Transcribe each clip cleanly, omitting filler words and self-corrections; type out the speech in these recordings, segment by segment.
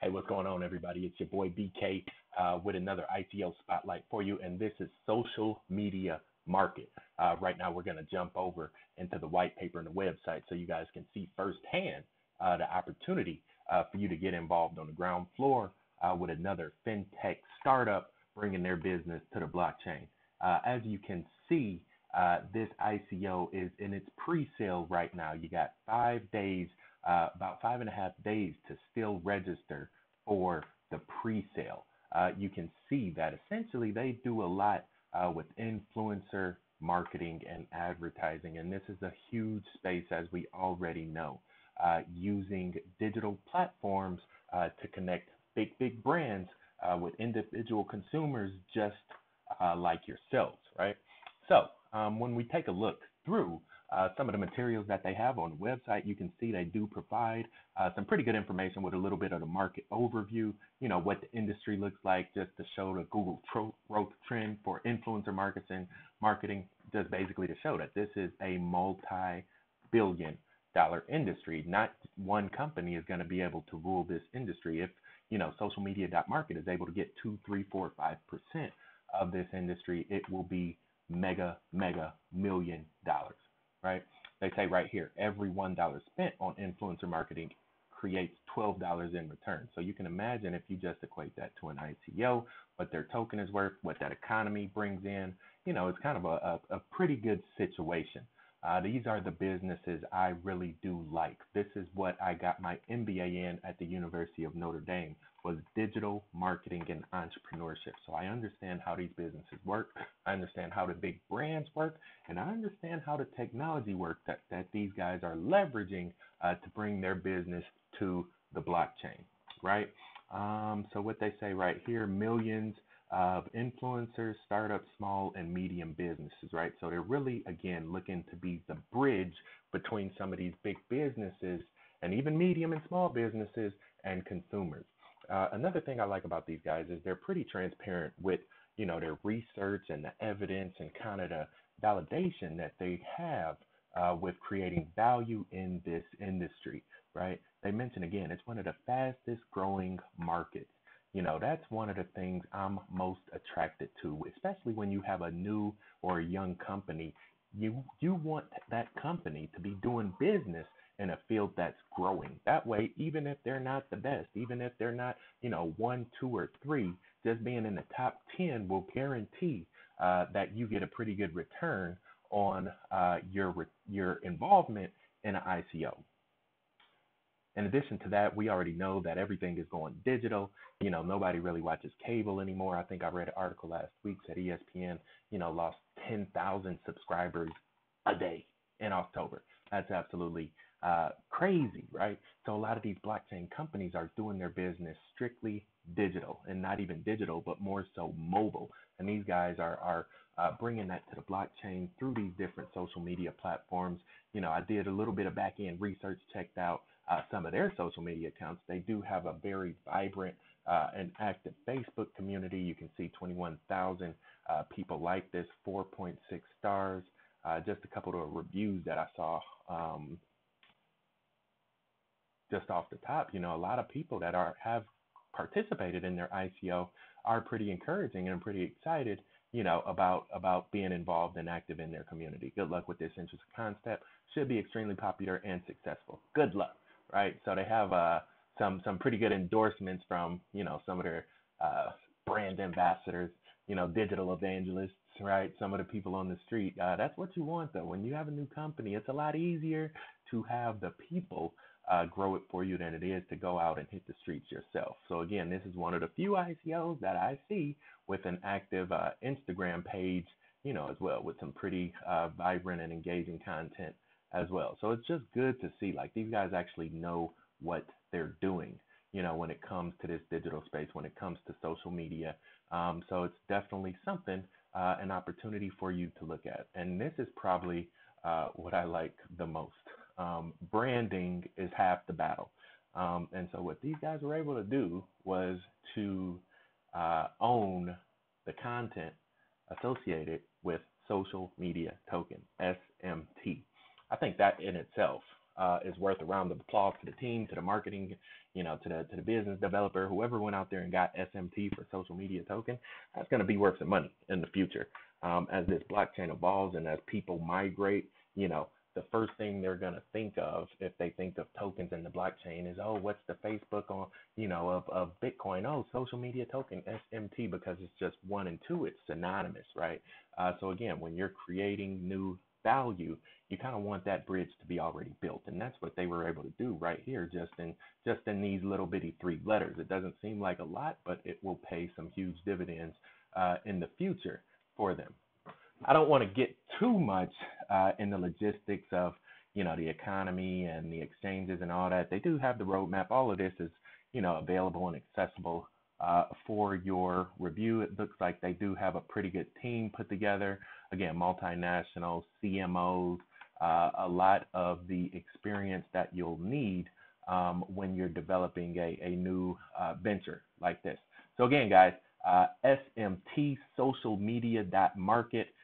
Hey, what's going on, everybody? It's your boy BK with another ICO spotlight for you, and this is social media market. Right now, we're going to jump over into the white paper and the website so you guys can see firsthand the opportunity for you to get involved on the ground floor with another fintech startup bringing their business to the blockchain. As you can see, this ICO is in its pre-sale right now. You got 5 days, about 5.5 days to still register for the pre-sale. You can see that essentially they do a lot with influencer marketing and advertising, and this is a huge space, as we already know, using digital platforms to connect big brands with individual consumers just like yourselves, right? So when we take a look through some of the materials that they have on the website, you can see they do provide some pretty good information with a little bit of the market overview, what the industry looks like, just to show the Google growth trend for influencer marketing, just basically to show that this is a multi-billion-dollar industry. Not one company is going to be able to rule this industry. If, social media.market is able to get 2, 3, 4, 5% of this industry, it will be mega million dollars, right? They say right here, every $1 spent on influencer marketing creates $12 in return. So you can imagine, if you just equate that to an ICO, what their token is worth, what that economy brings in, it's kind of a pretty good situation. These are the businesses I really do like. This is what I got my MBA in at the University of Notre Dame, was digital marketing and entrepreneurship. So I understand how these businesses work. I understand how the big brands work, and I understand how the technology works that these guys are leveraging to bring their business to the blockchain, right? So what they say right here, millions of influencers, startups, small and medium businesses, right? So they're really, again, looking to be the bridge between some of these big businesses and even medium and small businesses and consumers. Another thing I like about these guys is they're pretty transparent with, their research and the evidence and kind of the validation that they have with creating value in this industry, right? They mention, again, it's one of the fastest growing markets. That's one of the things I'm most attracted to, especially when you have a new or a young company. You want that company to be doing business in a field that's growing. That way, even if they're not the best, even if they're not, 1, 2, or 3, just being in the top 10 will guarantee that you get a pretty good return on your involvement in an ICO. In addition to that, we already know that everything is going digital. Nobody really watches cable anymore. I think I read an article last week that ESPN, lost 10,000 subscribers a day in October. That's absolutely crazy, right? So a lot of these blockchain companies are doing their business strictly digital, and not even digital, but more so mobile. And these guys are bringing that to the blockchain through these different social media platforms. I did a little bit of back-end research, checked out some of their social media accounts. They do have a very vibrant and active Facebook community. You can see 21,000 people like this, 4.6 stars. Just a couple of reviews that I saw just off the top. A lot of people that have participated in their ICO are pretty encouraging and pretty excited, about being involved and active in their community. Good luck with this interesting concept. Should be extremely popular and successful. Good luck, right? So they have some pretty good endorsements from, some of their brand ambassadors, digital evangelists, right? Some of the people on the street. That's what you want, though. When you have a new company, it's a lot easier to have the people grow it for you than it is to go out and hit the streets yourself. So again, this is one of the few ICOs that I see with an active Instagram page, as well, with some pretty vibrant and engaging content as well. So it's just good to see, like, these guys actually know what they're doing, when it comes to this digital space, when it comes to social media. So it's definitely something, an opportunity for you to look at. And this is probably what I like the most. Branding is half the battle. And so what these guys were able to do was to own the content associated with social media token, SMT. I think that in itself is worth a round of applause to the team, to the marketing, to the business developer, whoever went out there and got SMT for social media token. That's going to be worth some money in the future. As this blockchain evolves and as people migrate, the first thing they're going to think of if they think of tokens in the blockchain is, oh, what's the Facebook on, of Bitcoin? Oh, social media token, SMT, because it's just one and two, it's synonymous, right? So again, when you're creating new value, you kind of want that bridge to be already built, and that's what they were able to do right here, just in these little bitty 3 letters. It doesn't seem like a lot, but it will pay some huge dividends in the future for them. I don't want to get too much in the logistics of, the economy and the exchanges and all that. They do have the roadmap. All of this is, available and accessible for your review. It looks like they do have a pretty good team put together. Again, multinational CMOs, a lot of the experience that you'll need when you're developing a new venture like this. So again, guys, SMT, socialmedia.market.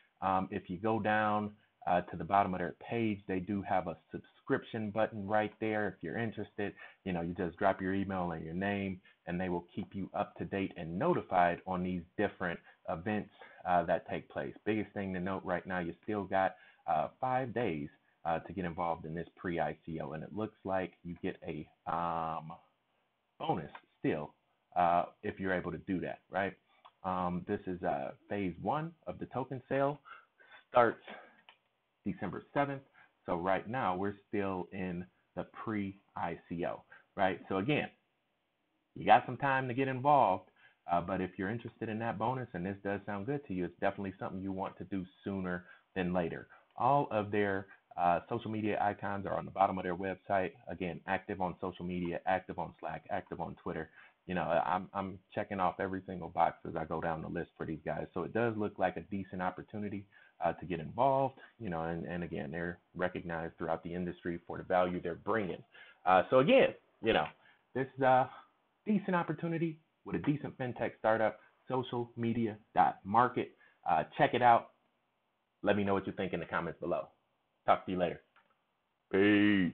If you go down to the bottom of their page, they do have a subscription button right there. If you're interested, you just drop your email and your name, and they will keep you up to date and notified on these different events that take place. Biggest thing to note right now, you still got 5 days to get involved in this pre-ICO, and it looks like you get a bonus still if you're able to do that, right? This is phase 1 of the token sale, starts December 7th. So right now we're still in the pre-ICO, right? So again, you got some time to get involved, but if you're interested in that bonus and this does sound good to you, it's definitely something you want to do sooner than later. All of their social media icons are on the bottom of their website. Again, active on social media, active on Slack, active on Twitter. I'm checking off every single box as I go down the list for these guys. So it does look like a decent opportunity to get involved, and again, they're recognized throughout the industry for the value they're bringing. So again, this is a decent opportunity with a decent fintech startup, socialmedia.market. Check it out. Let me know what you think in the comments below. Talk to you later. Peace.